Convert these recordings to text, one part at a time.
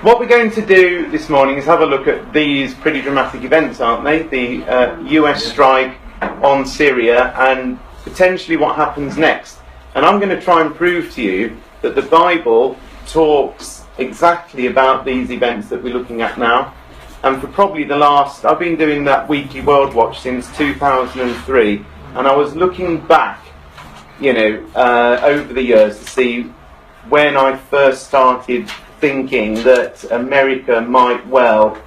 What we're going to do this morning is have a look at these pretty dramatic events, aren't they? The US strike on Syria and potentially what happens next. And I'm going to try and prove to you that the Bible talks exactly about these events that we're looking at now. And for probably the last, I've been doing that weekly World Watch since 2003, and I was looking back, over the years to see when I first started thinking that America might well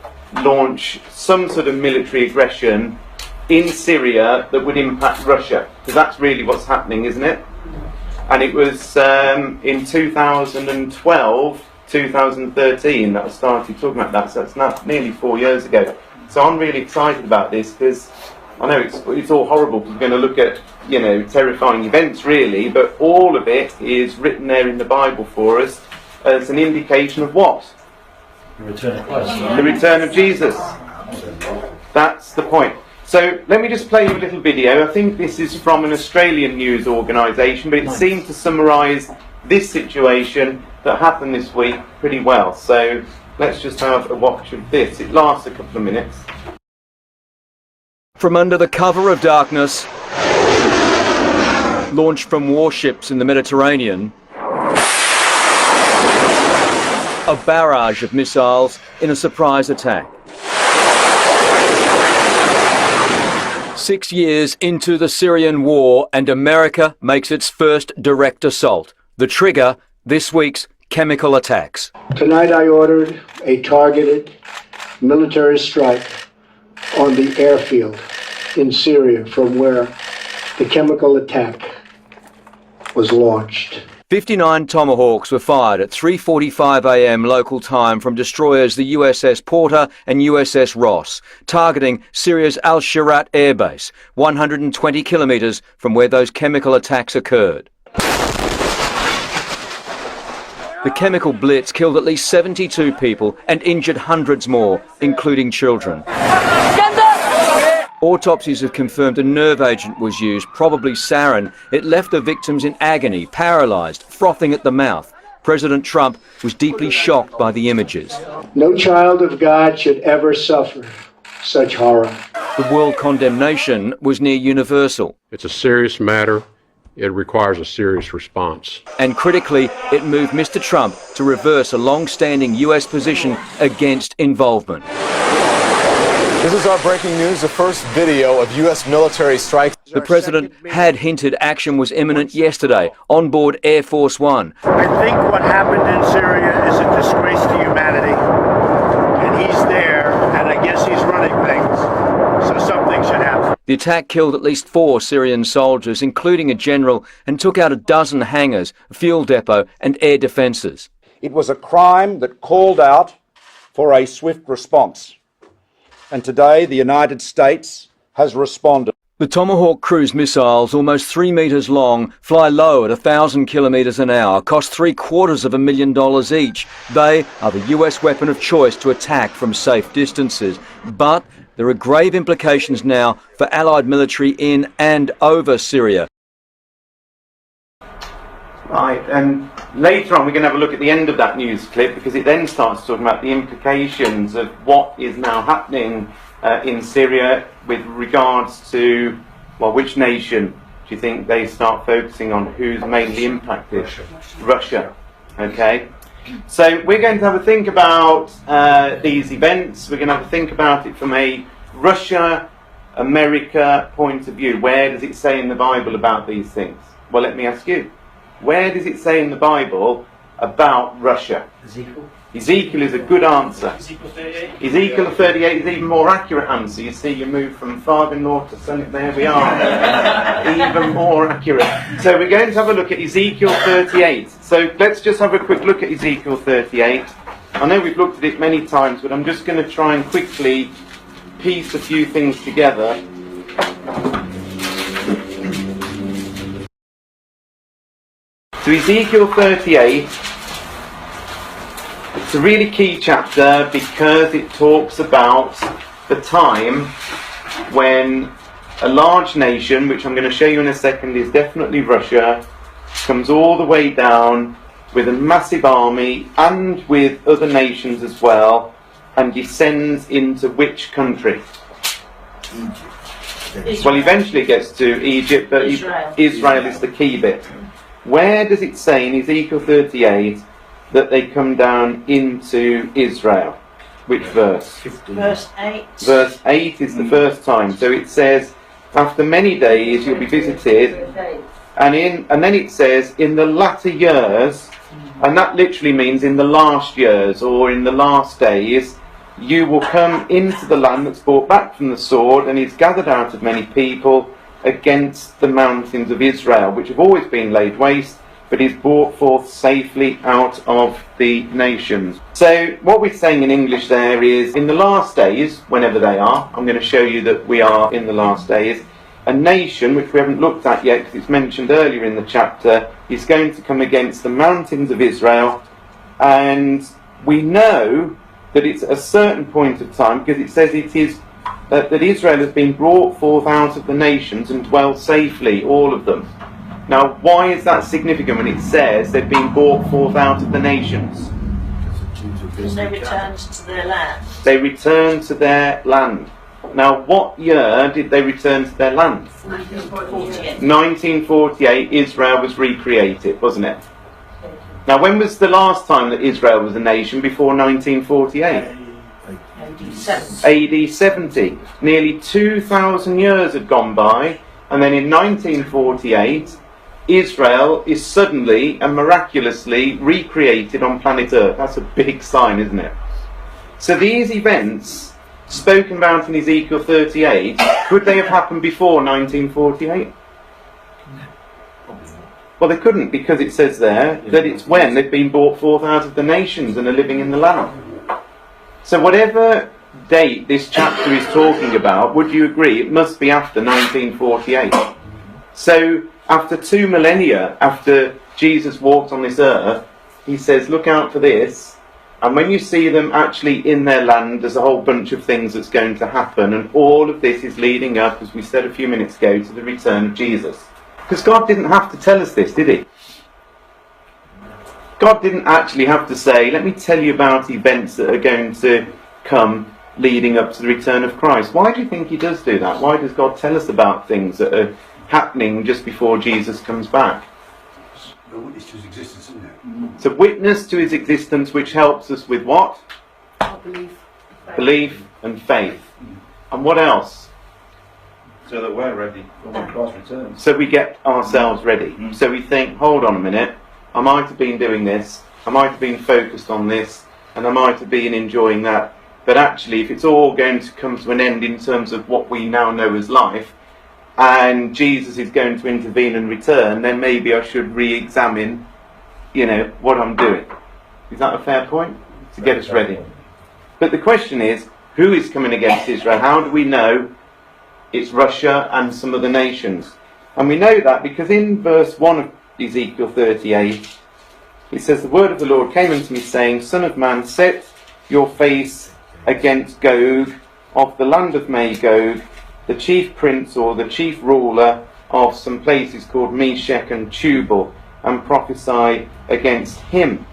launch some sort of military aggression in Syria that would impact Russia, because that's really what's happening, isn't it? And it was in 2012, 2013 that I started talking about that, so it's now nearly 4 years ago. So I'm really excited about this, because I know it's all horrible, because we're going to look at terrifying events really, but all of it is written there in the Bible for us as an indication of what? The return of Christ. The return of Jesus. That's the point. So let me just play you a little video. I think this is from an Australian news organisation, but it seemed to summarise this situation that happened this week pretty well. So let's just have a watch of this. It lasts a couple of minutes. From under the cover of darkness, launched from warships in the Mediterranean, a barrage of missiles in a surprise attack. 6 years into the Syrian war, and America makes its first direct assault. The trigger, this week's chemical attacks. Tonight I ordered a targeted military strike on the airfield in Syria from where the chemical attack was launched. 59 Tomahawks were fired at 3:45 a.m. local time from destroyers the USS Porter and USS Ross, targeting Syria's Al-Sharat airbase, 120 kilometres from where those chemical attacks occurred. The chemical blitz killed at least 72 people and injured hundreds more, including children. Autopsies have confirmed a nerve agent was used, probably sarin. It left the victims in agony, paralysed, frothing at the mouth. President Trump was deeply shocked by the images. No child of God should ever suffer such horror. The world condemnation was near universal. It's a serious matter. It requires a serious response. And critically, it moved Mr. Trump to reverse a long-standing US position against involvement. This is our breaking news, the first video of U.S. military strikes. The president had hinted action was imminent yesterday on board Air Force One. I think what happened in Syria is a disgrace to humanity. And he's there, and I guess he's running things. So something should happen. The attack killed at least 4 Syrian soldiers, including a general, and took out a dozen hangars, a fuel depot, and air defences. It was a crime that called out for a swift response. And today the United States has responded. The Tomahawk cruise missiles, almost 3 metres long, fly low at 1,000 kilometres an hour, cost $750,000 each. They are the US weapon of choice to attack from safe distances. But there are grave implications now for Allied military in and over Syria. Right, and later on we're going to have a look at the end of that news clip, because it then starts talking about the implications of what is now happening in Syria with regards to, well, which nation do you think they start focusing on? Who's mainly impacted? Russia. Okay. So we're going to have a think about these events. We're going to have a think about it from a Russia-America point of view. Where does it say in the Bible about these things? Well, let me ask you. Where does it say in the Bible about Russia? Ezekiel is a good answer. Ezekiel 38 is even more accurate answer. You see, you move from father-in-law to son. There we are. Even more accurate. So we're going to have a look at Ezekiel 38. So let's just have a quick look at Ezekiel 38. I know we've looked at it many times, but I'm just going to try and quickly piece a few things together. So Ezekiel 38, it's a really key chapter because it talks about the time when a large nation, which I'm going to show you in a second is definitely Russia, comes all the way down with a massive army and with other nations as well, and descends into which country? Well, eventually it gets to Egypt, but Israel is the key bit. Where does it say in Ezekiel 38 that they come down into Israel? Which verse? Verse 8. Verse 8 is the first time. So it says, after many days you'll be visited, and then it says, in the latter years, and that literally means in the last years or in the last days, you will come into the land that's brought back from the sword and is gathered out of many people against the mountains of Israel, which have always been laid waste, but is brought forth safely out of the nations. So what we're saying in English there is, in the last days, whenever they are, I'm going to show you that we are in the last days, a nation, which we haven't looked at yet because it's mentioned earlier in the chapter, is going to come against the mountains of Israel, and we know that it's at a certain point of time, because it says it is that Israel has been brought forth out of the nations and dwell safely, all of them. Now, why is that significant when it says they've been brought forth out of the nations? Because they returned to their land. They returned to their land. Now, what year did they return to their land? 1948. 1948, Israel was recreated, wasn't it? Now, when was the last time that Israel was a nation before 1948? AD 70. Nearly 2,000 years had gone by, and then in 1948, Israel is suddenly and miraculously recreated on planet Earth. That's a big sign, isn't it? So these events spoken about in Ezekiel 38, could they have happened before 1948? Well, they couldn't, because it says there that it's when they've been brought forth out of the nations and are living in the land. So whatever date this chapter is talking about, would you agree it must be after 1948? So after 2 millennia, after Jesus walked on this earth, he says, look out for this. And when you see them actually in their land, there's a whole bunch of things that's going to happen. And all of this is leading up, as we said a few minutes ago, to the return of Jesus. Because God didn't have to tell us this, did he? God didn't actually have to say, let me tell you about events that are going to come leading up to the return of Christ. Why do you think he does do that? Why does God tell us about things that are happening just before Jesus comes back? A witness to his existence, isn't it? It's a witness to his existence, which helps us with what? Belief and faith. And what else? So that we're ready for when Christ returns. So we get ourselves ready. So we think, hold on a minute, I might have been doing this, I might have been focused on this, and I might have been enjoying that. But actually, if it's all going to come to an end in terms of what we now know as life, and Jesus is going to intervene and return, then maybe I should re-examine, what I'm doing. Is that a fair point? To get us ready. But the question is, who is coming against Israel? How do we know it's Russia and some other nations? And we know that because in verse 1 of Ezekiel 38, it says, the word of the Lord came unto me, saying, Son of man, set your face against Gog of the land of Magog, the chief prince or the chief ruler of some places called Meshech and Tubal, and prophesy against him,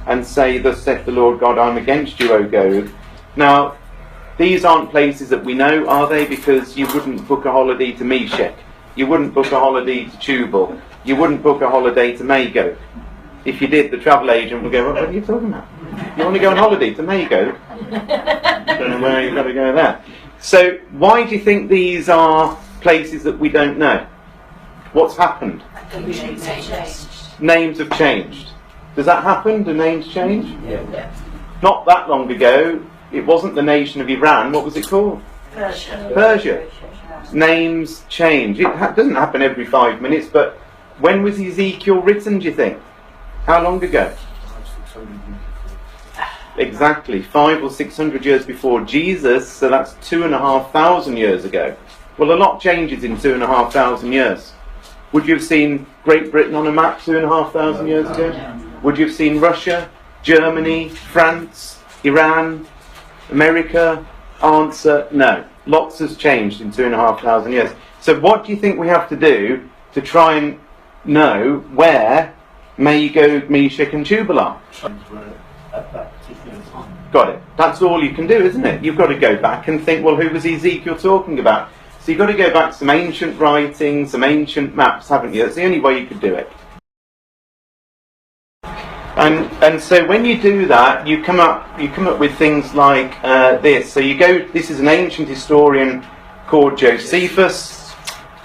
and say, thus saith the Lord God, I'm against you, O Gog. Now, these aren't places that we know, are they? Because you wouldn't book a holiday to Meshech. You wouldn't book a holiday to Tubal. You wouldn't book a holiday to Magog. If you did, the travel agent would go, what are you talking about? You want to go on holiday to Magog? Don't know where you've got to go there. So why do you think these are places that we don't know? What's happened? Names have changed. Does that happen? Do names change? Yeah. Not that long ago, it wasn't the nation of Iran. What was it called? Persia. Names change. It doesn't happen every 5 minutes, but when was Ezekiel written, do you think? How long ago? Exactly, 500 or 600 years before Jesus, so that's 2,500 years ago. Well, a lot changes in 2,500 years. Would you have seen Great Britain on a map 2,500 years ago? Would you have seen Russia, Germany, France, Iran, America? Answer, no. Lots has changed in 2,500 years. So what do you think we have to do to try and know where Magog, Meshach and Tubal are. At that particular time. Got it. That's all you can do, isn't it? You've got to go back and think, well, who was Ezekiel talking about? So you've got to go back to some ancient writings, some ancient maps, haven't you? That's the only way you could do it. And so when you do that, you come up with things like this. So you go. This is an ancient historian called Josephus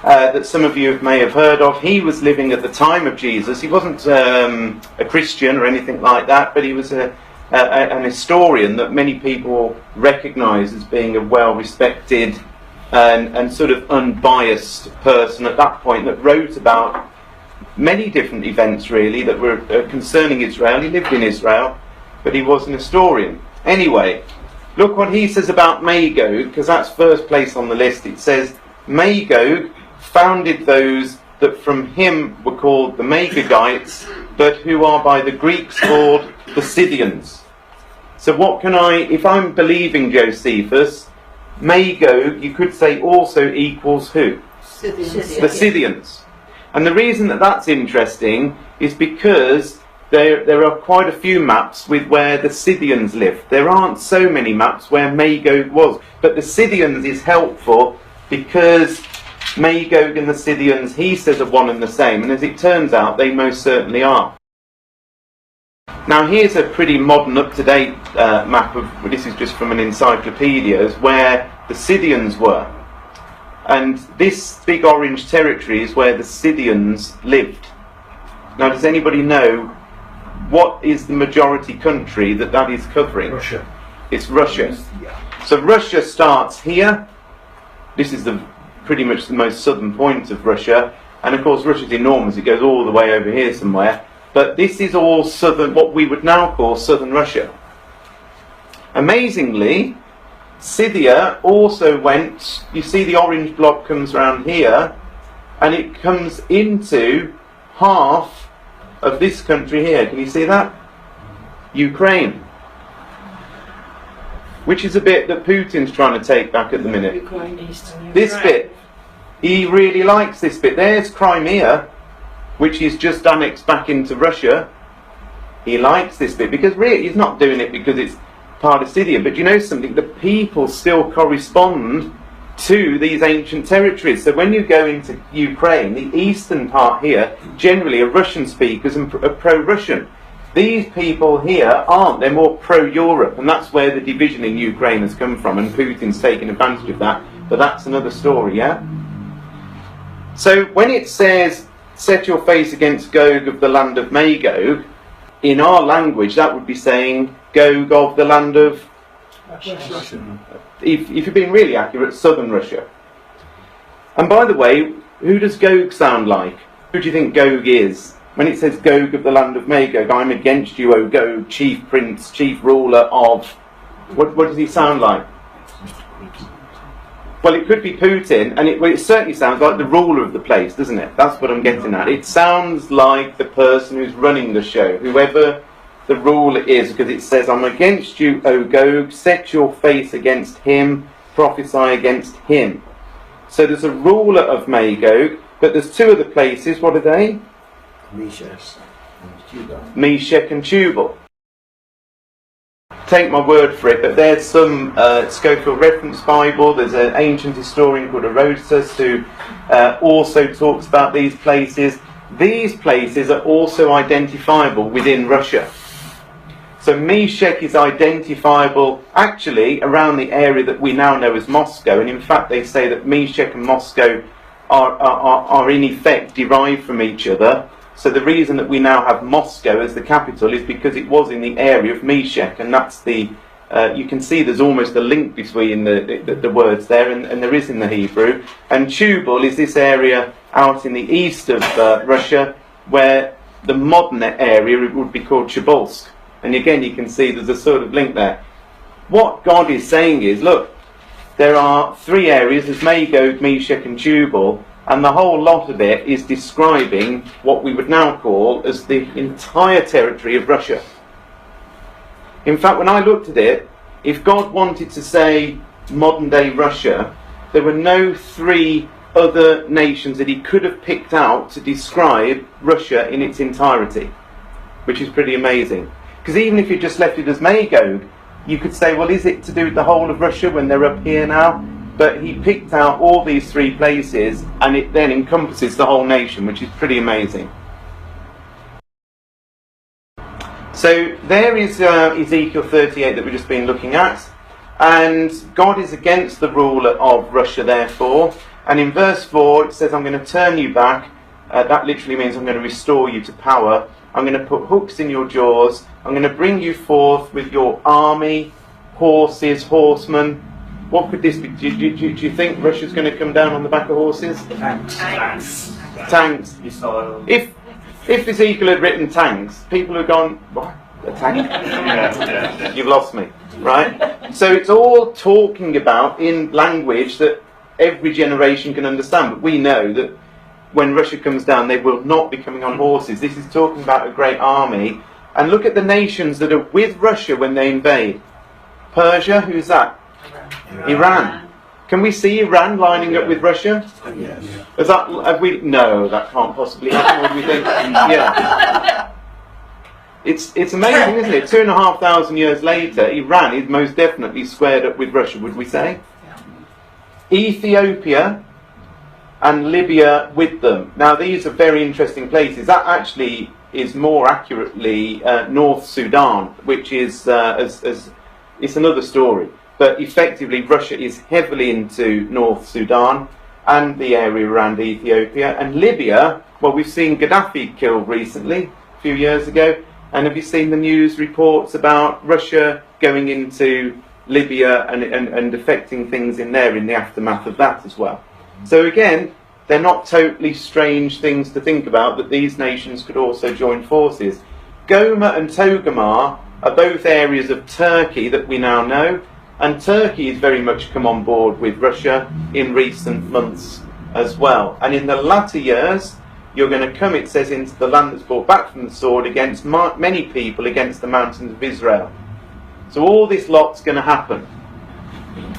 that some of you may have heard of. He was living at the time of Jesus. He wasn't a Christian or anything like that, but he was an historian that many people recognise as being a well-respected and sort of unbiased person at that point, that wrote about many different events really that were concerning Israel. He lived in Israel, but he was an historian. Anyway, look what he says about Magog, because that's first place on the list. It says, Magog founded those that from him were called the Magogites, but who are by the Greeks called the Scythians. So what can if I'm believing Josephus, Magog, you could say also equals who? Scythians. The Scythians. And the reason that that's interesting is because there are quite a few maps with where the Scythians lived. There aren't so many maps where Magog was. But the Scythians is helpful because Magog and the Scythians, he says, are one and the same. And as it turns out, they most certainly are. Now here's a pretty modern, up-to-date map of, well, this is just from an encyclopedia, is where the Scythians were. And this big orange territory is where the Scythians lived. Now, does anybody know what is the majority country that is covering? Russia. It's Russia. So Russia starts here. This is pretty much the most southern point of Russia. And of course, Russia's enormous. It goes all the way over here somewhere. But this is all southern, what we would now call southern Russia. Amazingly, Scythia also went, you see the orange blob comes around here, and it comes into half of this country here. Can you see that? Ukraine. Which is a bit that Putin's trying to take back at the minute. Ukraine, Eastern This Ukraine. bit, he really likes this bit. There's Crimea, which is just annexed back into Russia. He likes this bit because really he's not doing it because it's part of Syria, but you know something, the people still correspond to these ancient territories. So when you go into Ukraine, the eastern part here generally are Russian speakers and are pro-Russian. These people here aren't, they're more pro-Europe, and that's where the division in Ukraine has come from, and Putin's taken advantage of that, but that's another story, yeah? So when it says, set your face against Gog of the land of Magog, in our language that would be saying Gog of the land of, if you're being really accurate, southern Russia. And by the way, who does Gog sound like? Who do you think Gog is? When it says Gog of the land of Magog, I'm against you, O Gog, chief prince, chief ruler of... What does he sound like? Well, it could be Putin, and it certainly sounds like the ruler of the place, doesn't it? That's what I'm getting at. It sounds like the person who's running the show, whoever the ruler is, because it says, I'm against you, O Gog, set your face against him, prophesy against him. So there's a ruler of Magog, but there's two other places. What are they? Meshach and Tubal. Take my word for it, but there's some Schofield Reference Bible. There's an ancient historian called Herodotus who also talks about these places. These places are also identifiable within Russia. So Meshach is identifiable actually around the area that we now know as Moscow, and in fact they say that Meshach and Moscow are in effect derived from each other. So the reason that we now have Moscow as the capital is because it was in the area of Meshach, and that's the you can see there's almost a link between the words there, and there is in the Hebrew. And Tubal is this area out in the east of Russia, where the modern area would be called Tobolsk. And again, you can see there's a sort of link there. What God is saying is, look, there are three areas: there's Magog, Meshach, and Tubal. And the whole lot of it is describing what we would now call as the entire territory of Russia. In fact, when I looked at it, if God wanted to say modern-day Russia, there were no three other nations that he could have picked out to describe Russia in its entirety, which is pretty amazing. Because even if you just left it as Magog, you could say, well, is it to do with the whole of Russia when they're up here now? But he picked out all these 3 places, and it then encompasses the whole nation, which is pretty amazing. So there is Ezekiel 38 that we've just been looking at. And God is against the ruler of Russia, therefore. And in verse 4, it says, I'm going to turn you back. That literally means I'm going to restore you to power. I'm going to put hooks in your jaws. I'm going to bring you forth with your army, horses, horsemen. What could this be? Do you think Russia's going to come down on the back of horses? Tanks. If Ezekiel had written tanks, people would have gone, what? A tank? You've lost me, right? So it's all talking about in language that every generation can understand. But we know that when Russia comes down, they will not be coming on horses. This is talking about a great army. And look at the nations that are with Russia when they invade. Persia, who's that? Iran. Can we see Iran lining up with Russia? Yes. Is that, have we? No, that can't possibly happen. What do we think? Yeah. It's amazing, isn't it? 2,500 years later, Iran is most definitely squared up with Russia, would we say? Ethiopia and Libya with them. Now, these are very interesting places. That actually is more accurately North Sudan, which is it's another story. But effectively, Russia is heavily into North Sudan and the area around Ethiopia. And Libya, well, we've seen Gaddafi killed recently, a few years ago. And have you seen the news reports about Russia going into Libya and affecting things in there in the aftermath of that as well? So again, they're not totally strange things to think about, that these nations could also join forces. Goma and Togarmah are both areas of Turkey that we now know. And Turkey has very much come on board with Russia in recent months as well. And in the latter years, you're going to come, it says, into the land that's brought back from the sword against many people, against the mountains of Israel. So all this lot's going to happen.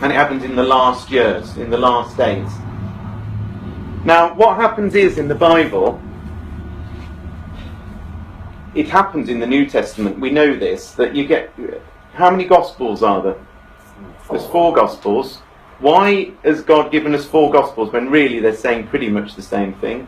And it happens in the last years, in the last days. Now, what happens is, in the Bible, it happens in the New Testament, we know this, that you get... How many Gospels are there? There's 4 Gospels. Why has God given us 4 Gospels when really they're saying pretty much the same thing?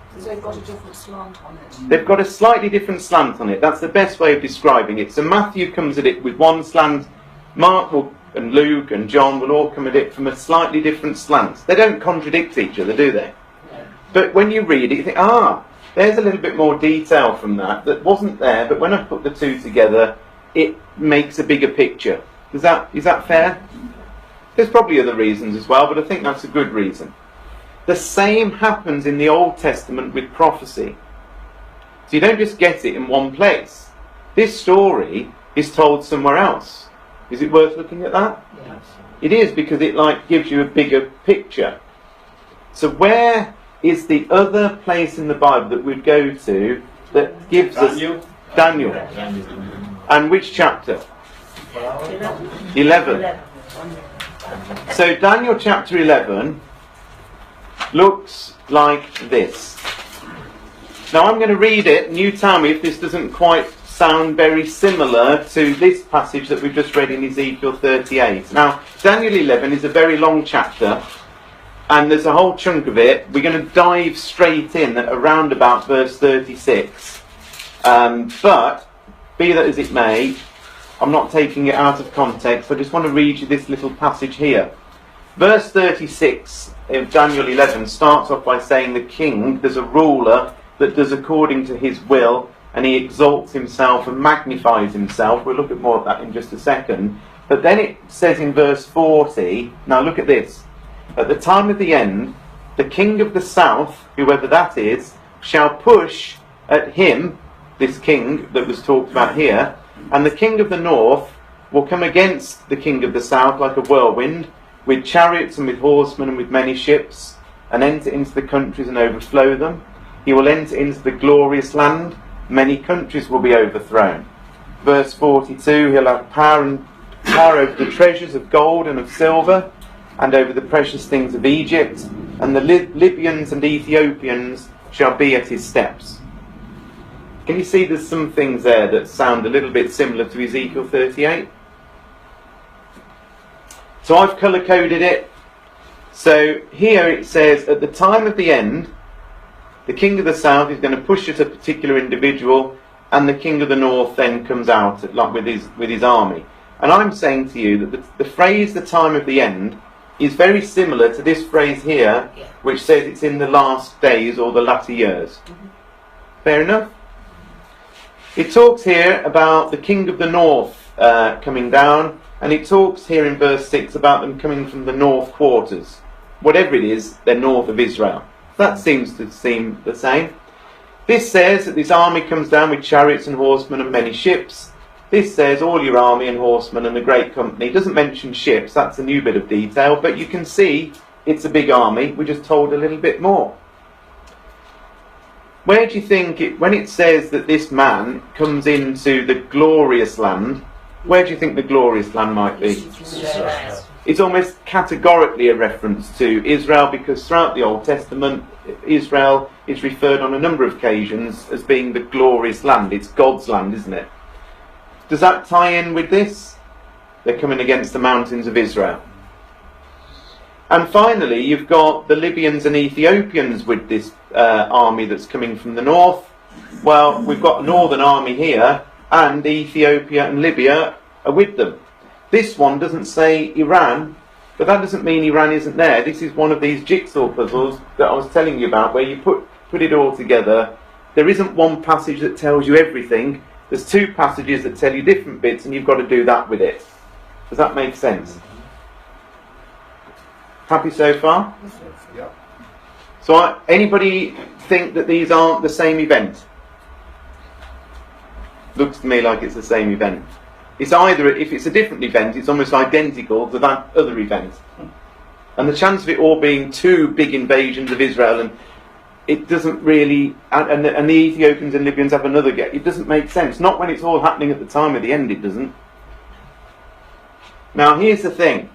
Because they've got a different slant on it. They've got a slightly different slant on it. That's the best way of describing it. So Matthew comes at it with one slant. Mark and Luke and John will all come at it from a slightly different slant. They don't contradict each other, do they? No. But when you read it, you think, there's a little bit more detail from that wasn't there, but when I put the 2 together, it makes a bigger picture. Is that fair? There's probably other reasons as well, but I think that's a good reason. The same happens in the Old Testament with prophecy. So you don't just get it in one place. This story is told somewhere else. Is it worth looking at that? Yes. It is, because it gives you a bigger picture. So where is the other place in the Bible that we'd go to that gives us Daniel? And which chapter? 11. So Daniel chapter 11 looks like this. Now I'm going to read it, and you tell me if this doesn't quite sound very similar to this passage that we've just read in Ezekiel 38. Now, Daniel 11 is a very long chapter, and there's a whole chunk of it. We're going to dive straight in at around about verse 36. But, be that as it may, I'm not taking it out of context. I just want to read you this little passage here. Verse 36 of Daniel 11 starts off by saying the king, there's a ruler that does according to his will, and he exalts himself and magnifies himself. We'll look at more of that in just a second. But then it says in verse 40, now look at this. At the time of the end, the king of the south, whoever that is, shall push at him, this king that was talked about here, and the king of the north will come against the king of the south like a whirlwind, with chariots and with horsemen and with many ships, and enter into the countries and overflow them. He will enter into the glorious land. Many countries will be overthrown. Verse 42, he'll have power over the treasures of gold and of silver, and over the precious things of Egypt. and the Libyans and Ethiopians shall be at his steps. Can you see there's some things there that sound a little bit similar to Ezekiel 38? So I've colour-coded it. So here it says, at the time of the end, the king of the south is going to push at a particular individual, and the king of the north then comes out like with his army. And I'm saying to you that the phrase "the time of the end" is very similar to this phrase here, which says it's in the last days or the latter years. Fair enough? It talks here about the king of the north coming down, and it talks here in verse 6 about them coming from the north quarters. Whatever it is, they're north of Israel. That seems to seem the same. This says that this army comes down with chariots and horsemen and many ships. This says all your army and horsemen and a great company. It doesn't mention ships, that's a new bit of detail, but you can see it's a big army. We're just told a little bit more. Where do you think, when it says that this man comes into the glorious land, where do you think the glorious land might be? Israel. It's almost categorically a reference to Israel, because throughout the Old Testament, Israel is referred on a number of occasions as being the glorious land. It's God's land, isn't it? Does that tie in with this? They're coming against the mountains of Israel. And finally, you've got the Libyans and Ethiopians with this army that's coming from the north. Well, we've got a northern army here, and Ethiopia and Libya are with them. This one doesn't say Iran, but that doesn't mean Iran isn't there. This is one of these jigsaw puzzles that I was telling you about, where you put it all together. There isn't one passage that tells you everything. There's two passages that tell you different bits, and you've got to do that with it. Does that make sense? Happy so far? Yeah. So anybody think that these aren't the same event? Looks to me like it's the same event. It's either, if it's a different event, it's almost identical to that other event. And the chance of it all being two big invasions of Israel, and it doesn't really, and the Ethiopians and Libyans have another get, it doesn't make sense. Not when it's all happening at the time of the end, it doesn't. Now here's the thing.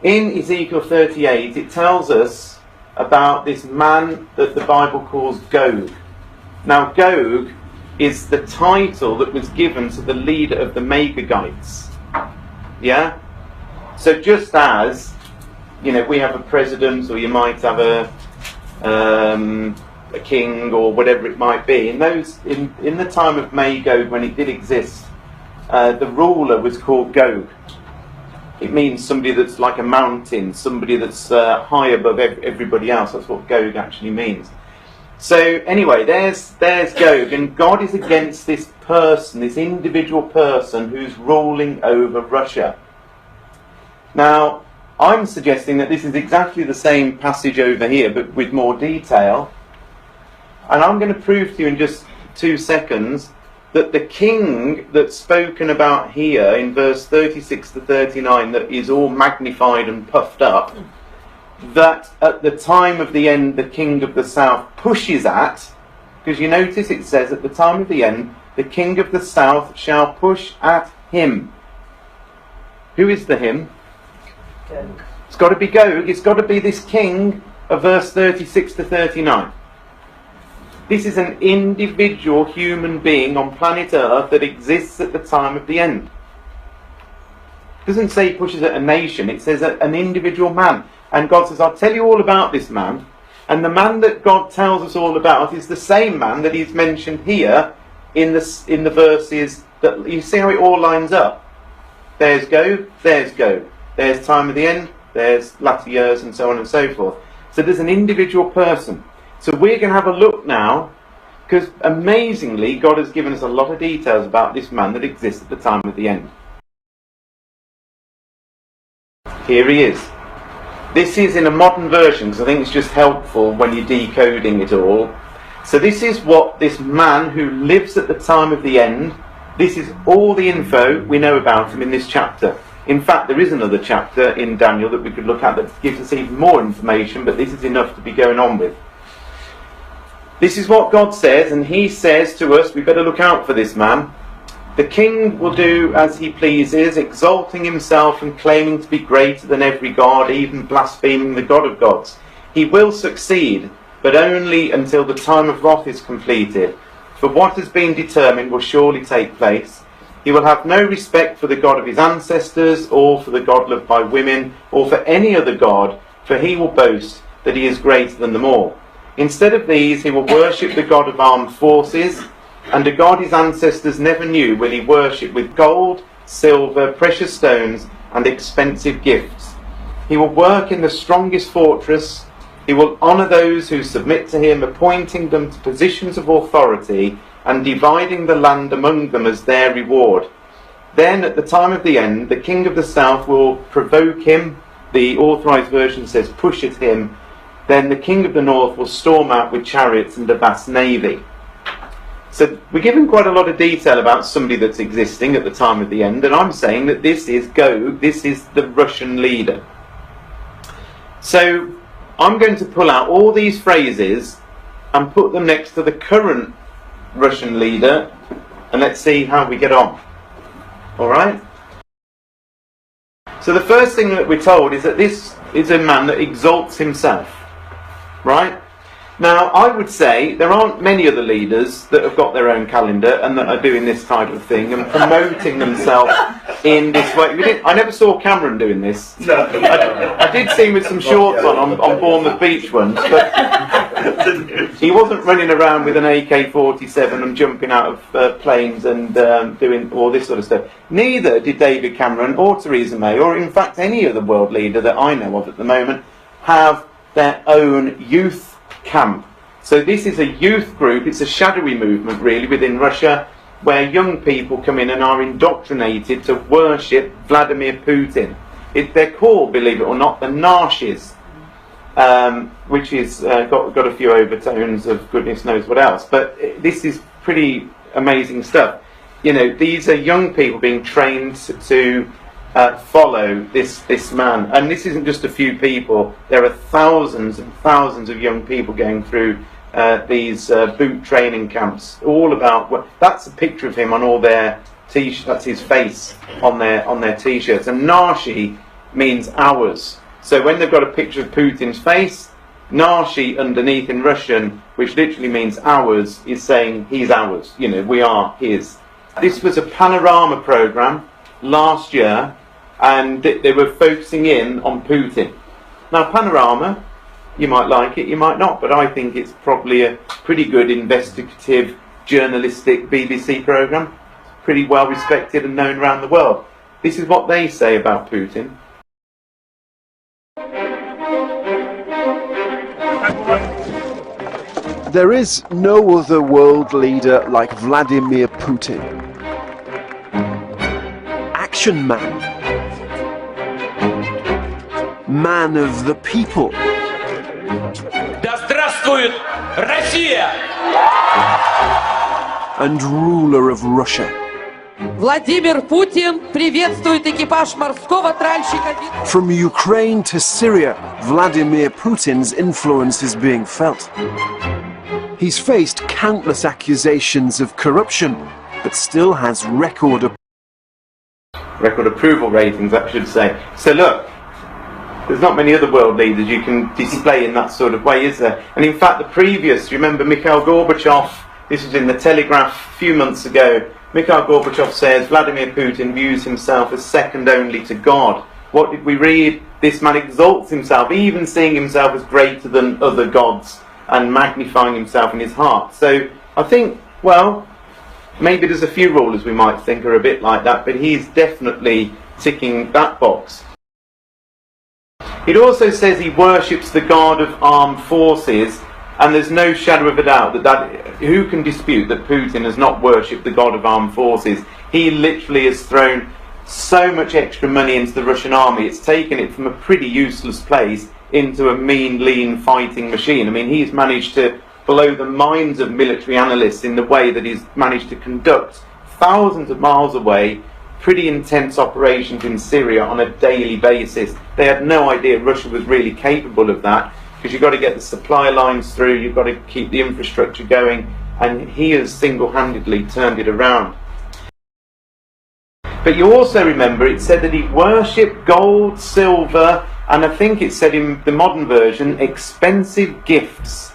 In Ezekiel 38, it tells us about this man that the Bible calls Gog. Now Gog is the title that was given to the leader of the Magagites. Yeah? So just as, we have a president, or you might have a king, or whatever it might be. In the time of Magog, when it did exist, the ruler was called Gog. It means somebody that's like a mountain, somebody that's high above everybody else. That's what Gog actually means. So anyway, there's Gog, and God is against this person, this individual person who's ruling over Russia. Now, I'm suggesting that this is exactly the same passage over here, but with more detail. And I'm going to prove to you in just 2 seconds that the king that's spoken about here in verse 36 to 39, that is all magnified and puffed up, that at the time of the end the king of the south pushes at, because you notice it says at the time of the end the king of the south shall push at him. Who is the him? Gog. It's got to be Gog. It's got to be this king of verse 36 to 39. This is an individual human being on planet Earth that exists at the time of the end. It doesn't say he pushes at a nation, it says at an individual man. And God says, I'll tell you all about this man. And the man that God tells us all about is the same man that he's mentioned here in the verses. That you see how it all lines up. There's Gog, there's Gog. There's time of the end, there's latter years, and so on and so forth. So there's an individual person. So we're going to have a look now, because amazingly God has given us a lot of details about this man that exists at the time of the end. Here he is. This is in a modern version, because I think it's just helpful when you're decoding it all. So this is what this man who lives at the time of the end, this is all the info we know about him in this chapter. In fact, there is another chapter in Daniel that we could look at that gives us even more information, but this is enough to be going on with. This is what God says, and he says to us, we better look out for this man. The king will do as he pleases, exalting himself and claiming to be greater than every god, even blaspheming the God of gods. He will succeed, but only until the time of wrath is completed. For what has been determined will surely take place. He will have no respect for the God of his ancestors, or for the God loved by women, or for any other god, for he will boast that he is greater than them all. Instead of these, he will worship the God of armed forces, and a God his ancestors never knew will he worship with gold, silver, precious stones, and expensive gifts. He will work in the strongest fortress. He will honour those who submit to him, appointing them to positions of authority and dividing the land among them as their reward. Then, at the time of the end, the king of the south will provoke him. The authorised version says push at him. Then the king of the north will storm out with chariots and a vast navy. So we're given quite a lot of detail about somebody that's existing at the time of the end, and I'm saying that this is the Russian leader. So I'm going to pull out all these phrases and put them next to the current Russian leader, and let's see how we get on. Alright? So the first thing that we're told is that this is a man that exalts himself. Right? Now, I would say there aren't many other leaders that have got their own calendar and that are doing this type of thing and promoting themselves in this way. I never saw Cameron doing this. No. I did see him with some shorts on Bournemouth Beach once, but he wasn't running around with an AK-47 and jumping out of planes and doing all this sort of stuff. Neither did David Cameron or Theresa May, or in fact any other world leader that I know of at the moment, have their own youth camp. So this is a youth group. It's a shadowy movement really within Russia, where young people come in and are indoctrinated to worship Vladimir Putin. They're called, believe it or not, the Narshis, which is got a few overtones of goodness knows what else. But this is pretty amazing stuff. You know, these are young people being trained to follow this man, and this isn't just a few people. There are thousands and thousands of young people going through these boot training camps. All about that's a picture of him on all their t-shirts. That's his face on their t-shirts. And Narshi means ours. So when they've got a picture of Putin's face, Narshi underneath in Russian, which literally means ours, is saying he's ours. You know, we are his. This was a panorama program last year, and they were focusing in on Putin. Now, Panorama, you might like it, you might not, but I think it's probably a pretty good investigative, journalistic BBC programme. Pretty well respected and known around the world. This is what they say about Putin. There is no other world leader like Vladimir Putin. Action man. Man of the people. Да здравствует Россия! And ruler of Russia. Владимир Путин приветствует экипаж морского тральщика. From Ukraine to Syria, Vladimir Putin's influence is being felt. He's faced countless accusations of corruption, but still has record approval ratings, I should say. So look, there's not many other world leaders you can display in that sort of way, is there? And in fact, the previous, remember Mikhail Gorbachev, this was in the Telegraph a few months ago, Mikhail Gorbachev says Vladimir Putin views himself as second only to God. What did we read? This man exalts himself, even seeing himself as greater than other gods, and magnifying himself in his heart. So I think, well, maybe there's a few rulers we might think are a bit like that, but he's definitely ticking that box. It also says he worships the God of armed forces, and there's no shadow of a doubt that who can dispute that Putin has not worshipped the God of armed forces. He literally has thrown so much extra money into the Russian army, it's taken it from a pretty useless place into a mean, lean fighting machine. I mean, he's managed to blow the minds of military analysts in the way that he's managed to conduct thousands of miles away pretty intense operations in Syria on a daily basis. They had no idea Russia was really capable of that, because you've got to get the supply lines through, you've got to keep the infrastructure going, and he has single-handedly turned it around. But you also remember it said that he worshipped gold, silver, and I think it said in the modern version, expensive gifts.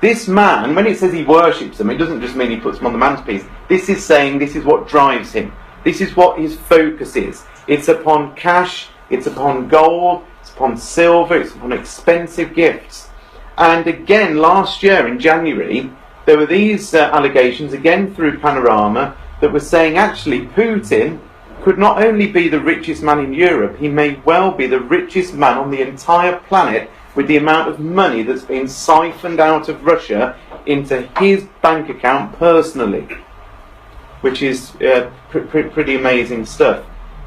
This man, when it says he worships them, it doesn't just mean he puts them on the mantelpiece. This is saying this is what drives him. This is what his focus is. It's upon cash, it's upon gold, it's upon silver, it's upon expensive gifts. And again, last year in January, there were these allegations, again through Panorama, that were saying actually Putin could not only be the richest man in Europe, he may well be the richest man on the entire planet with the amount of money that's been siphoned out of Russia into his bank account personally, which is pretty amazing stuff.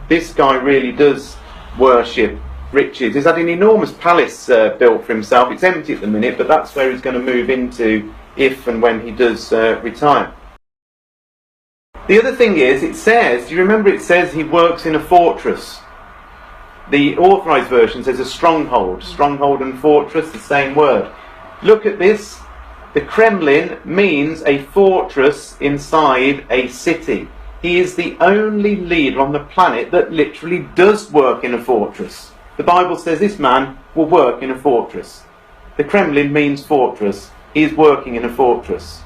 This guy really does worship riches. He's had an enormous palace built for himself. It's empty at the minute, but that's where he's going to move into if and when he does retire. The other thing is, it says, do you remember it says he works in a fortress? The authorised version says a stronghold. Stronghold and fortress, the same word. Look at this. The Kremlin means a fortress inside a city. He is the only leader on the planet that literally does work in a fortress. The Bible says this man will work in a fortress. The Kremlin means fortress. He is working in a fortress.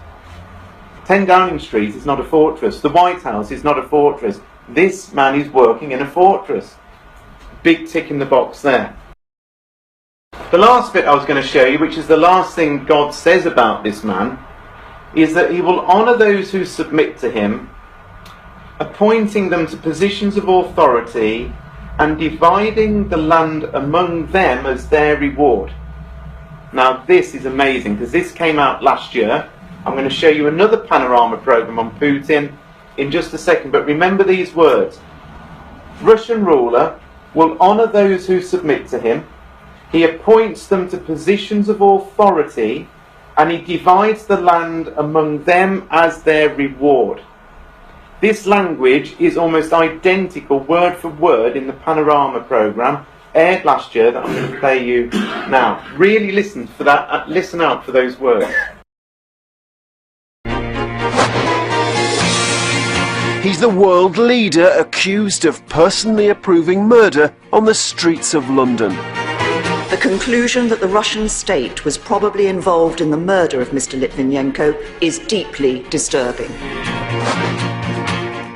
10 Downing Street is not a fortress. The White House is not a fortress. This man is working in a fortress. Big tick in the box there. The last bit I was going to show you, which is the last thing God says about this man, is that he will honour those who submit to him, appointing them to positions of authority and dividing the land among them as their reward. Now this is amazing because this came out last year. I'm going to show you another Panorama programme on Putin in just a second, but remember these words. Russian ruler will honour those who submit to him. He appoints them to positions of authority and he divides the land among them as their reward. This language is almost identical word for word in the Panorama programme aired last year that I'm going to play you now. Really listen for that. Listen out for those words. He's the world leader accused of personally approving murder on the streets of London. The conclusion that the Russian state was probably involved in the murder of Mr. Litvinenko is deeply disturbing.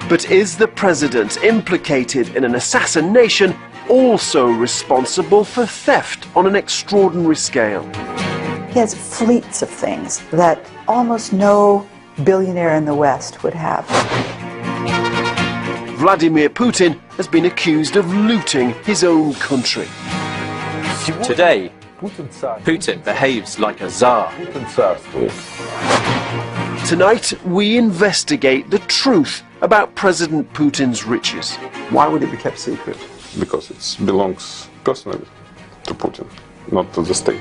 But is the president implicated in an assassination also responsible for theft on an extraordinary scale? He has fleets of things that almost no billionaire in the West would have. Vladimir Putin has been accused of looting his own country. Today, Putin behaves like a czar. Tonight, we investigate the truth about President Putin's riches. Why would it be kept secret? Because it belongs personally to Putin, not to the state.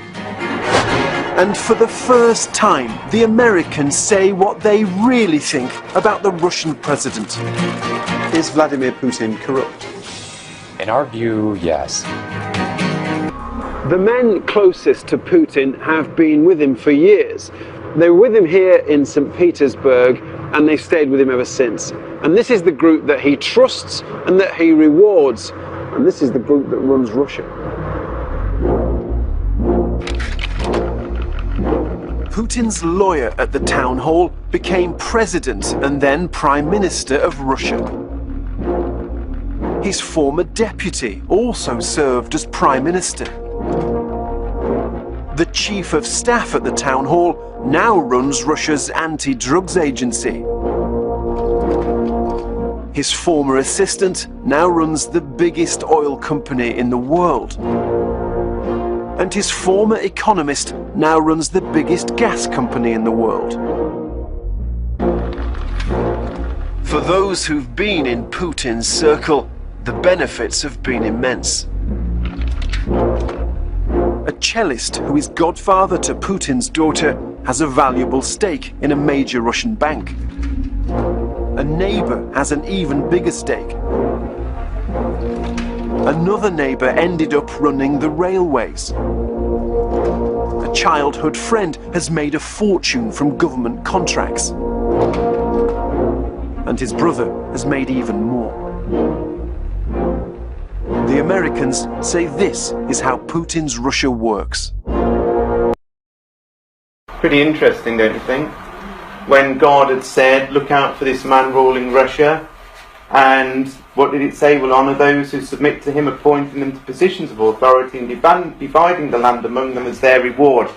And for the first time, the Americans say what they really think about the Russian president. Is Vladimir Putin corrupt? In our view, yes. The men closest to Putin have been with him for years. They were with him here in St. Petersburg, and they've stayed with him ever since. And this is the group that he trusts and that he rewards. And this is the group that runs Russia. Putin's lawyer at the town hall became president and then prime minister of Russia. His former deputy also served as prime minister. The chief of staff at the town hall now runs Russia's anti-drugs agency. His former assistant now runs the biggest oil company in the world. And his former economist now runs the biggest gas company in the world. For those who've been in Putin's circle, the benefits have been immense. A cellist who is godfather to Putin's daughter has a valuable stake in a major Russian bank. A neighbor has an even bigger stake. Another neighbor ended up running the railways. A childhood friend has made a fortune from government contracts. And his brother has made even more. The Americans say this is how Putin's Russia works. Pretty interesting, don't you think? When God had said, look out for this man ruling Russia, and what did it say? Will honour those who submit to him, appointing them to positions of authority and dividing the land among them as their reward.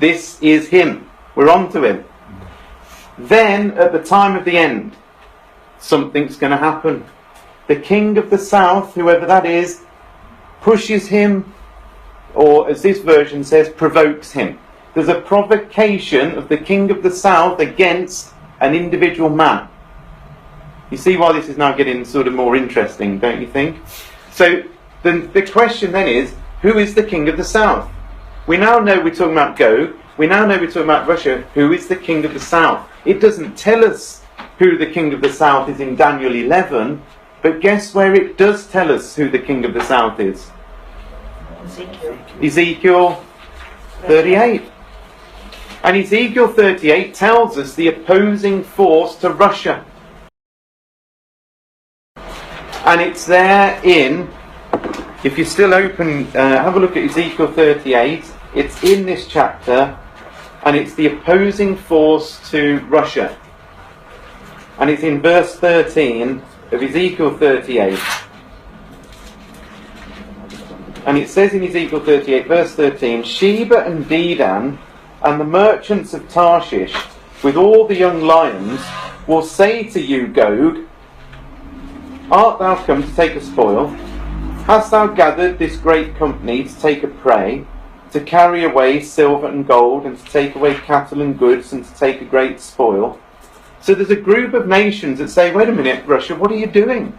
This is him. We're on to him. Then, at the time of the end, something's going to happen. The king of the south, whoever that is, pushes him, or as this version says, provokes him. There's a provocation of the king of the south against an individual man. You see why this is now getting sort of more interesting, don't you think? So the question then is, who is the king of the south? We now know we're talking about Gog. We now know we're talking about Russia. Who is the king of the south? It doesn't tell us who the king of the south is in Daniel 11, but guess where it does tell us who the king of the south is? Ezekiel 38. And Ezekiel 38 tells us the opposing force to Russia. And it's there in, if you're still open, have a look at Ezekiel 38. It's in this chapter, and it's the opposing force to Russia. And it's in verse 13 of Ezekiel 38. And it says in Ezekiel 38, verse 13, Sheba and Dedan and the merchants of Tarshish, with all the young lions, will say to you, Gog, art thou come to take a spoil? Hast thou gathered this great company to take a prey, to carry away silver and gold, and to take away cattle and goods, and to take a great spoil? So there's a group of nations that say, wait a minute, Russia, what are you doing?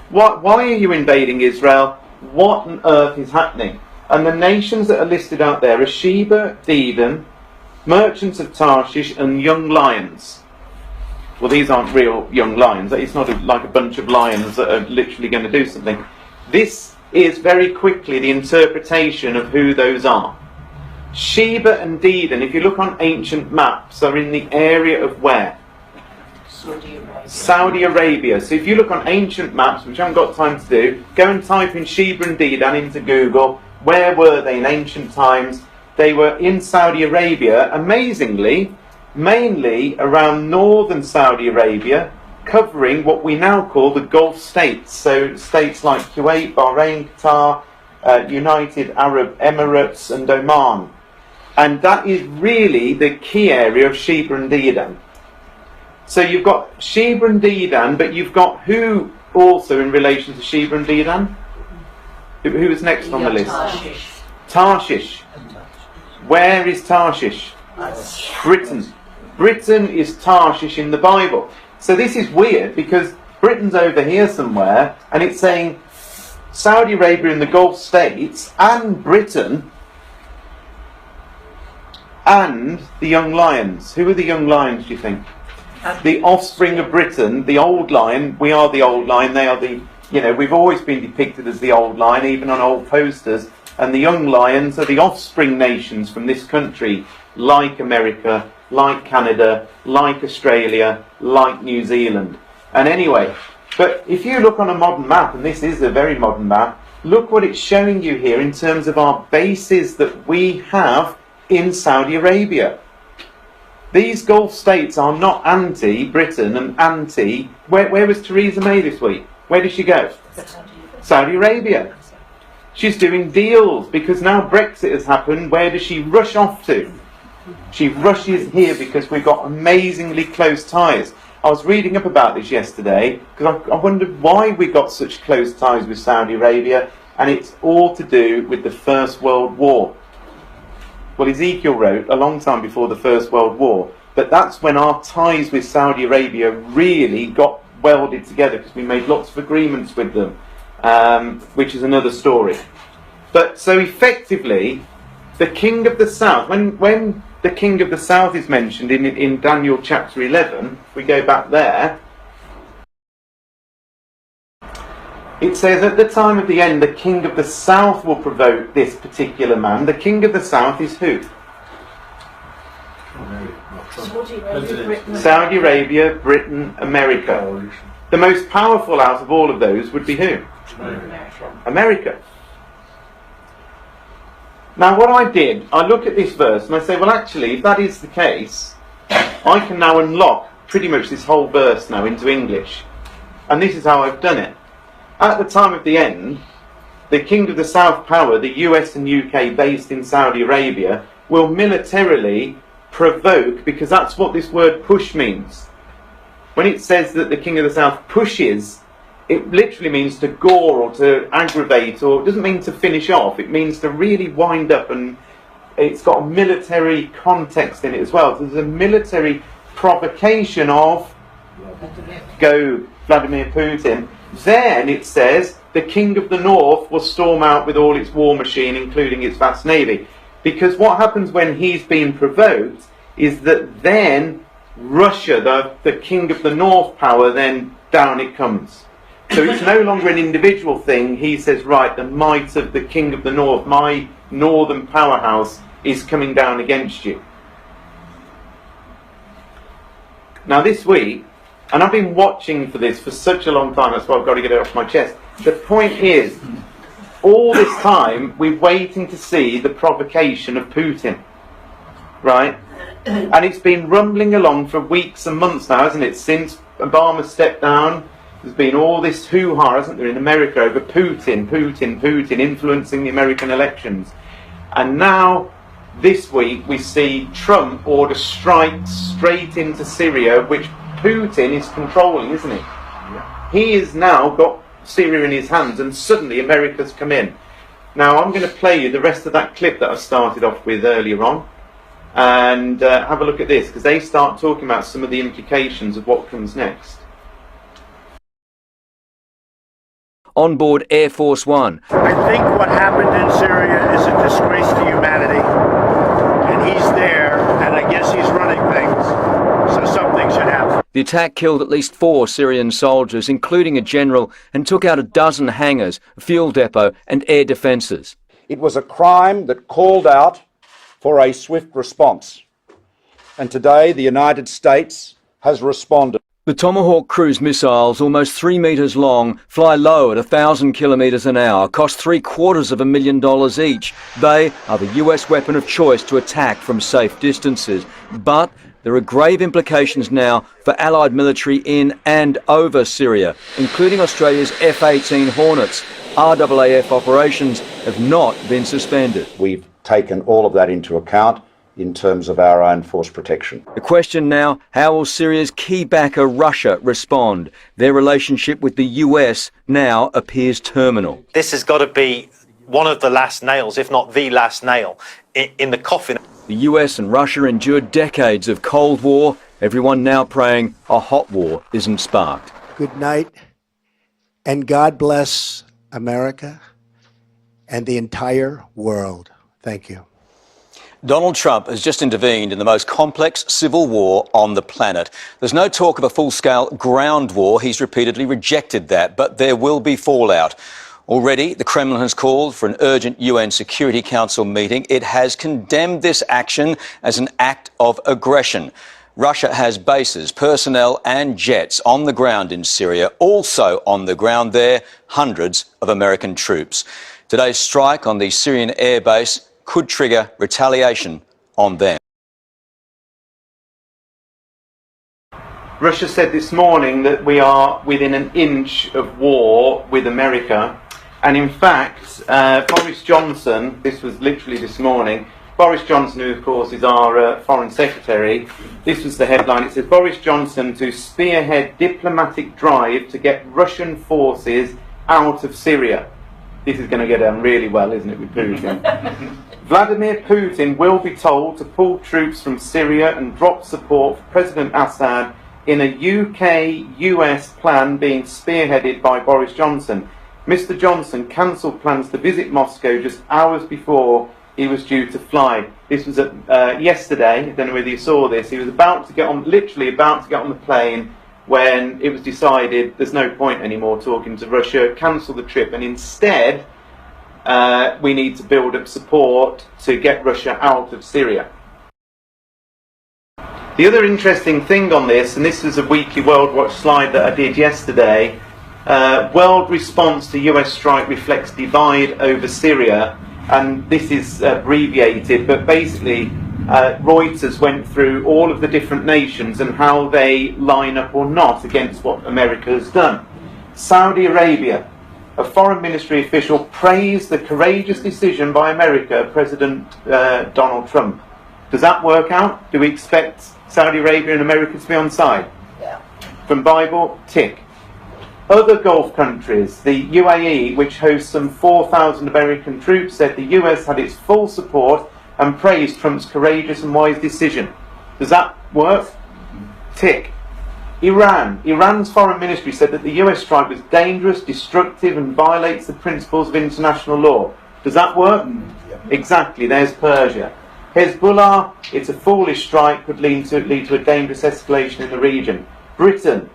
Why are you invading Israel? What on earth is happening? And the nations that are listed out there are Sheba, Dedan, merchants of Tarshish, and young lions. Well, these aren't real young lions. It's not like a bunch of lions that are literally going to do something. This is very quickly the interpretation of who those are. Sheba and Dedan, if you look on ancient maps, are in the area of where? Saudi Arabia. So if you look on ancient maps, which I haven't got time to do, go and type in Sheba and Dedan into Google. Where were they in ancient times? They were in Saudi Arabia, amazingly, mainly around northern Saudi Arabia, covering what we now call the Gulf states. So states like Kuwait, Bahrain, Qatar, United Arab Emirates and Oman. And that is really the key area of Sheba and Dedan. So you've got Sheba and Dedan, but you've got who also in relation to Sheba and Dedan? Who is next on the list? Tarshish. Where is Tarshish? Britain. Britain is Tarshish in the Bible. So this is weird because Britain's over here somewhere and it's saying Saudi Arabia and the Gulf states and Britain and the young lions. Who are the young lions, do you think? The offspring of Britain, the old lion. We are the old lion. They are the, we've always been depicted as the old lion, even on old posters. And the young lions are the offspring nations from this country, like America, like Canada, like Australia, like New Zealand. And anyway, but if you look on a modern map, and this is a very modern map, look what it's showing you here in terms of our bases that we have in Saudi Arabia. These Gulf states are not anti-Britain and anti... Where was Theresa May this week? Where did she go? Saudi Arabia. She's doing deals because now Brexit has happened. Where does she rush off to? She rushes here because we've got amazingly close ties. I was reading up about this yesterday because I wondered why we got such close ties with Saudi Arabia, and it's all to do with the First World War. Well, Ezekiel wrote a long time before the First World War, but that's when our ties with Saudi Arabia really got welded together because we made lots of agreements with them, which is another story. But so effectively, the king of the south, when the king of the south is mentioned in Daniel chapter 11, if we go back there, it says, at the time of the end, the king of the south will provoke this particular man. The king of the south is who? Saudi Arabia, Britain, America. The most powerful out of all of those would be who? America. Now what I did, I look at this verse and I say, well actually, if that is the case, I can now unlock pretty much this whole verse now into English. And this is how I've done it. At the time of the end, the King of the South power, the US and UK based in Saudi Arabia, will militarily provoke, because that's what this word push means. When it says that the King of the South pushes, it literally means to gore or to aggravate, or it doesn't mean to finish off. It means to really wind up, and it's got a military context in it as well. So there's a military provocation of go Vladimir Putin. Then it says the King of the North will storm out with all its war machine, including its vast navy. Because what happens when he's being provoked is that then Russia, the King of the North power, then down it comes. So it's no longer an individual thing. He says, right, the might of the King of the North, my northern powerhouse, is coming down against you. Now this week, and I've been watching for this for such a long time, that's why I've got to get it off my chest. The point is, all this time, we're waiting to see the provocation of Putin. Right? And it's been rumbling along for weeks and months now, hasn't it? Since Obama stepped down, there's been all this hoo-ha, hasn't there, in America over Putin influencing the American elections. And now, this week, we see Trump order strikes straight into Syria, which Putin is controlling, isn't he? Yeah. He has now got Syria in his hands, and suddenly America's come in. Now, I'm going to play you the rest of that clip that I started off with earlier on, and have a look at this, because they start talking about some of the implications of what comes next. On board Air Force One. I think what happened in Syria is a disgrace to humanity. And he's there, and I guess he's running things. So something should happen. The attack killed at least 4 Syrian soldiers, including a general, and took out a dozen hangars, a fuel depot and air defences. It was a crime that called out for a swift response. And today the United States has responded. The Tomahawk cruise missiles, almost 3 metres long, fly low at 1,000 kilometres an hour, cost $750,000 each. They are the US weapon of choice to attack from safe distances. But there are grave implications now for Allied military in and over Syria, including Australia's F-18 Hornets. RAAF operations have not been suspended. We've taken all of that into account in terms of our own force protection. The question now, how will Syria's key backer Russia respond? Their relationship with the US now appears terminal. This has got to be one of the last nails, if not the last nail, in the coffin. The US and Russia endured decades of Cold War, everyone now praying a hot war isn't sparked. Good night, and God bless America and the entire world. Thank you. Donald Trump has just intervened in the most complex civil war on the planet. There's no talk of a full-scale ground war. He's repeatedly rejected that, but there will be fallout. Already, the Kremlin has called for an urgent UN Security Council meeting. It has condemned this action as an act of aggression. Russia has bases, personnel and jets on the ground in Syria. Also on the ground there, hundreds of American troops. Today's strike on the Syrian airbase could trigger retaliation on them. Russia said this morning that we are within an inch of war with America. And in fact, Boris Johnson, this was literally this morning, Boris Johnson, who of course is our Foreign Secretary, this was the headline. It says, Boris Johnson to spearhead diplomatic drive to get Russian forces out of Syria. This is going to get on really well, isn't it, with Putin? Vladimir Putin will be told to pull troops from Syria and drop support for President Assad in a UK-US plan being spearheaded by Boris Johnson. Mr. Johnson cancelled plans to visit Moscow just hours before he was due to fly. This was yesterday. I don't know whether you saw this. He was about to get on, literally about to get on the plane when it was decided there's no point anymore talking to Russia, cancel the trip, and instead we need to build up support to get Russia out of Syria. The other interesting thing on this, and this is a weekly World Watch slide that I did yesterday, world response to US strike reflects divide over Syria, and this is abbreviated, but basically Reuters went through all of the different nations and how they line up or not against what America has done. Saudi Arabia, a foreign ministry official praised the courageous decision by America, President Donald Trump. Does that work out? Do we expect Saudi Arabia and America to be on side? Yeah. From Bible, tick. Other Gulf countries, the UAE, which hosts some 4,000 American troops, said the US had its full support and praised Trump's courageous and wise decision. Does that work? Tick. Iran's foreign ministry said that the US strike was dangerous, destructive and violates the principles of international law. Does that work? Exactly, there's Persia. Hezbollah, it's a foolish strike, could lead to a dangerous escalation in the region. Britain,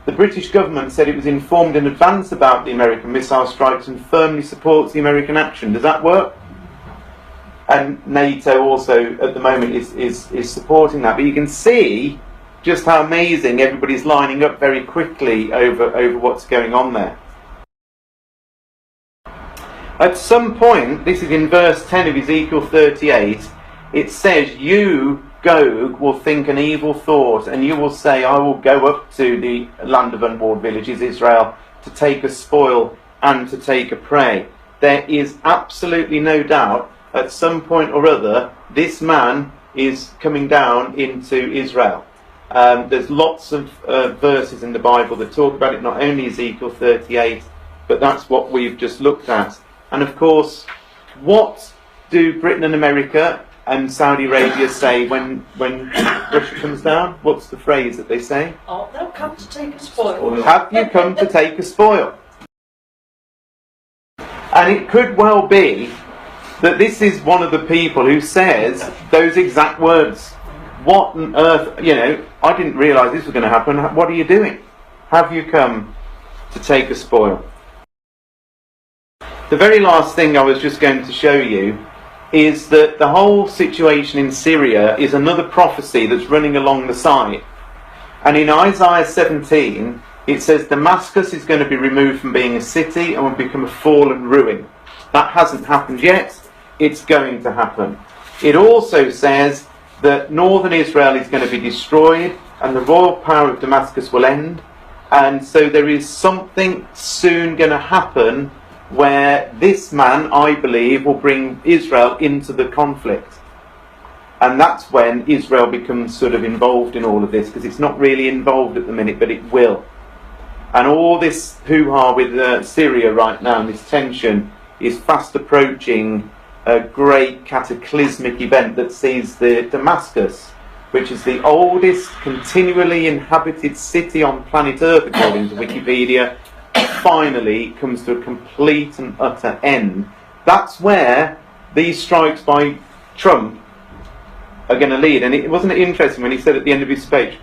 the British government said it was informed in advance about the American missile strikes and firmly supports the American action. Does that work? And NATO also at the moment is supporting that. But you can see just how amazing everybody's lining up very quickly over what's going on there. At some point, this is in verse 10 of Ezekiel 38, it says, "You, Gog, will think an evil thought, and you will say, I will go up to the land of unwalled villages, Israel, to take a spoil and to take a prey." There is absolutely no doubt, at some point or other, this man is coming down into Israel. There's lots of verses in the Bible that talk about it, not only Ezekiel 38, but that's what we've just looked at. And of course, what do Britain and America and Saudi Arabia say when Russia comes down? What's the phrase that they say? Oh, they'll come to take a spoil. Have you come to take a spoil? And it could well be that this is one of the people who says those exact words. What on earth, I didn't realise this was going to happen. What are you doing? Have you come to take a spoil? The very last thing I was just going to show you is that the whole situation in Syria is another prophecy that's running along the side. And in Isaiah 17, it says Damascus is going to be removed from being a city and will become a fallen ruin. That hasn't happened yet. It's going to happen. It also says that northern Israel is going to be destroyed and the royal power of Damascus will end. And so there is something soon going to happen where this man, I believe, will bring Israel into the conflict. And that's when Israel becomes sort of involved in all of this, because it's not really involved at the minute, but it will. And all this hoo-ha with Syria right now, and this tension, is fast approaching a great cataclysmic event that sees the Damascus, which is the oldest continually inhabited city on planet Earth, according to Wikipedia, finally comes to a complete and utter end. That's where these strikes by Trump are going to lead. And wasn't it interesting when he said at the end of his speech,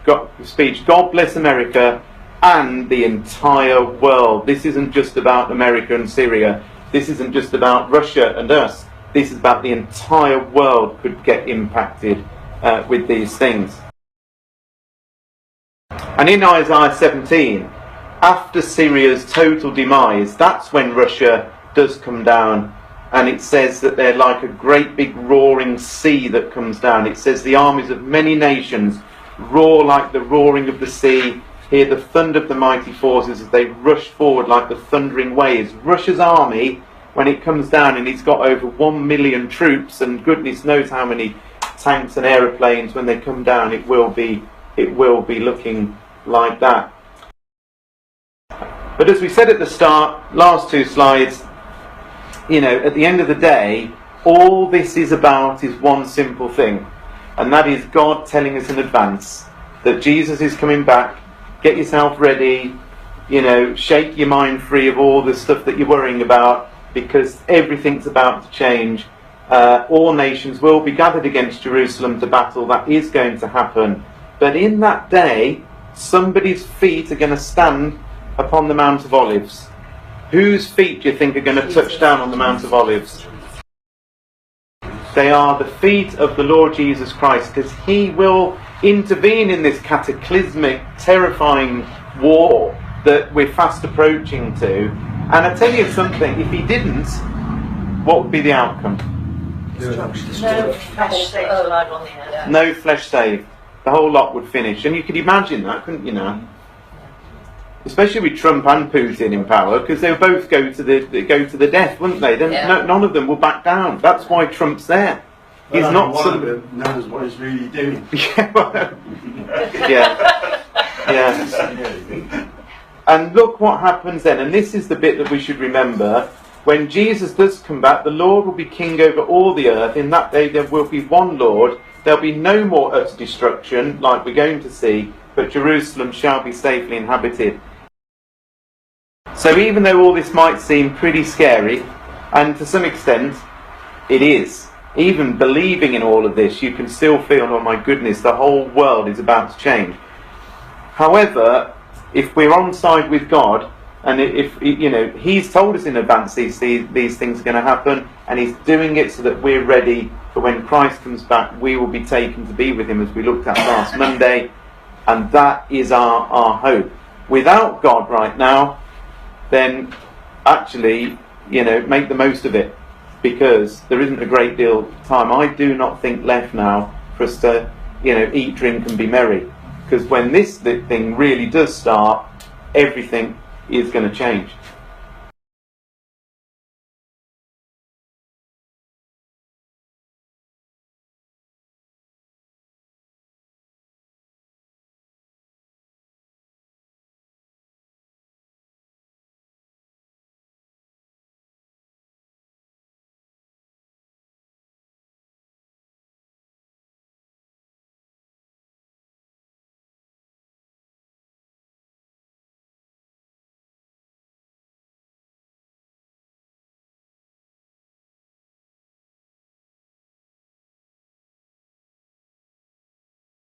God bless America and the entire world. This isn't just about America and Syria. This isn't just about Russia and us. This is about the entire world could get impacted with these things. And in Isaiah 17, after Syria's total demise, that's when Russia does come down, and it says that they're like a great big roaring sea that comes down. It says the armies of many nations roar like the roaring of the sea, hear the thunder of the mighty forces as they rush forward like the thundering waves. Russia's army, when it comes down, and it's got over 1 million troops and goodness knows how many tanks and aeroplanes, when they come down, it will be looking like that. But as we said at the start, last two slides, at the end of the day, all this is about is one simple thing, and that is God telling us in advance that Jesus is coming back. Get yourself ready, shake your mind free of all the stuff that you're worrying about, because everything's about to change. All nations will be gathered against Jerusalem to battle. That is going to happen. But in that day, somebody's feet are going to stand upon the Mount of Olives. Whose feet do you think are going to touch down on the Mount of Olives? They are the feet of the Lord Jesus Christ, because he will intervene in this cataclysmic, terrifying war that we're fast approaching to. And I tell you something, if he didn't, what would be the outcome? No flesh saved alive on the earth. No flesh saved. The whole lot would finish. And you could imagine that, couldn't you now? Especially with Trump and Putin in power, because they'll both go to the death, wouldn't they? Then none of them will back down. That's why Trump's there. He's not one some... of them knows what he's really doing. Yeah. And look what happens then, and this is the bit that we should remember. When Jesus does come back, the Lord will be king over all the earth. In that day there will be one Lord. There'll be no more utter destruction like we're going to see, but Jerusalem shall be safely inhabited. So even though all this might seem pretty scary, and to some extent it is, even believing in all of this, you can still feel, oh my goodness, the whole world is about to change. However, if we're on side with God, and if He's told us in advance these things are going to happen, and He's doing it so that we're ready for when Christ comes back, we will be taken to be with Him, as we looked at last Monday, and that is our hope. Without God right now, then actually, make the most of it, because there isn't a great deal of time, I do not think, left now for us to, eat, drink and be merry. Because when this thing really does start, everything is going to change.